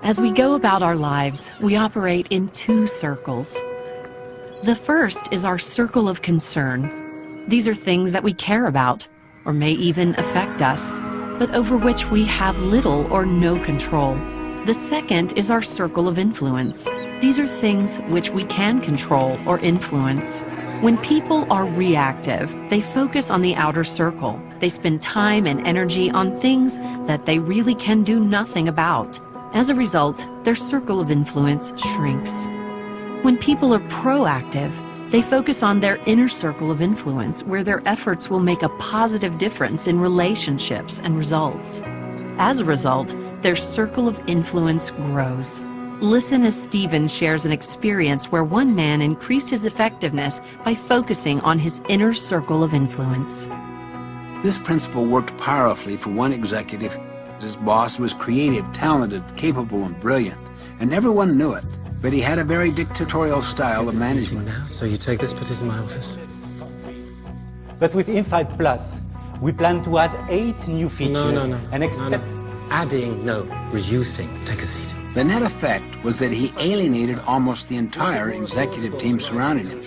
As we go about our lives, we operate in two circles. The first is our circle of concern. These are things that we care about, or may even affect us, but over which we have little or no control. The second is our circle of influence. These are things which we can control or influence. When people are reactive, they focus on the outer circle. They spend time and energy on things that they really can do nothing about. As a result, their circle of influence shrinks. When people are proactive, they focus on their inner circle of influence, where their efforts will make a positive difference in relationships and results. As a result, their circle of influence grows. Listen as Stephen shares an experience where one man increased his effectiveness by focusing on his inner circle of influence. This principle worked powerfully for one executive. His boss was creative, talented, capable, and brilliant, and everyone knew it. But he had a very dictatorial style of management. Now, so you take this petition to my office? But with Insight Plus, we plan to add 8 new features. No. Adding, no. Reducing. Take a seat. The net effect was that he alienated almost the entire executive team surrounding him.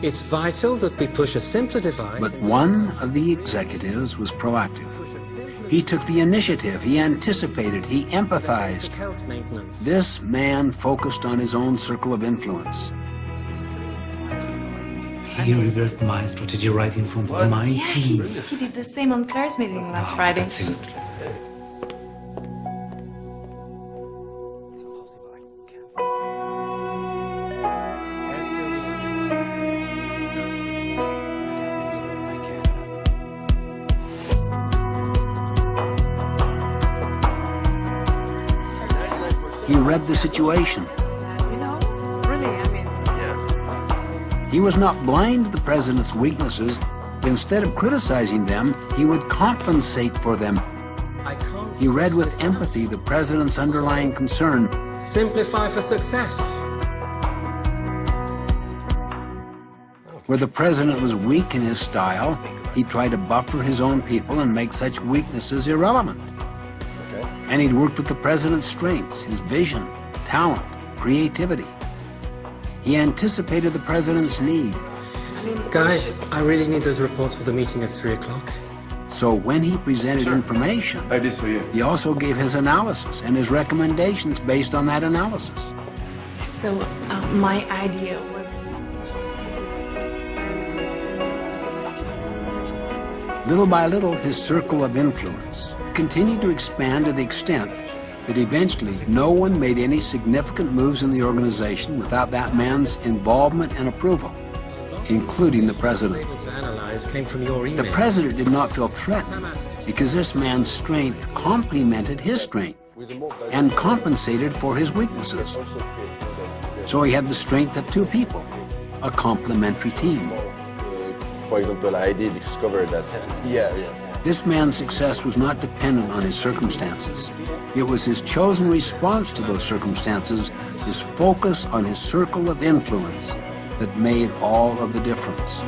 It's vital that we push a simpler device. But one of the executives was proactive. He took the initiative, he anticipated, he empathized. Health maintenance. This man focused on his own circle of influence. He reversed my strategy right in front of my team. He did the same on Claire's meeting last Friday. That's it. He read the situation. He was not blind to the president's weaknesses. Instead of criticizing them, he would compensate for them. He read with empathy the president's underlying concern. Simplify for success. Where the president was weak in his style, he tried to buffer his own people and make such weaknesses irrelevant. And he'd worked with the president's strengths, his vision, talent, creativity. He anticipated the president's need. Guys, I really need those reports for the meeting at 3 o'clock. So when he presented information, he also gave his analysis and his recommendations based on that analysis. So my idea was... Little by little, his circle of influence continued to expand to the extent that eventually no one made any significant moves in the organization without that man's involvement and approval, including the president. Came from your email. The president did not feel threatened because this man's strength complemented his strength and compensated for his weaknesses. So he had the strength of two people, a complementary team. For example, I did discover that, This man's success was not dependent on his circumstances. It was his chosen response to those circumstances, his focus on his circle of influence, that made all of the difference.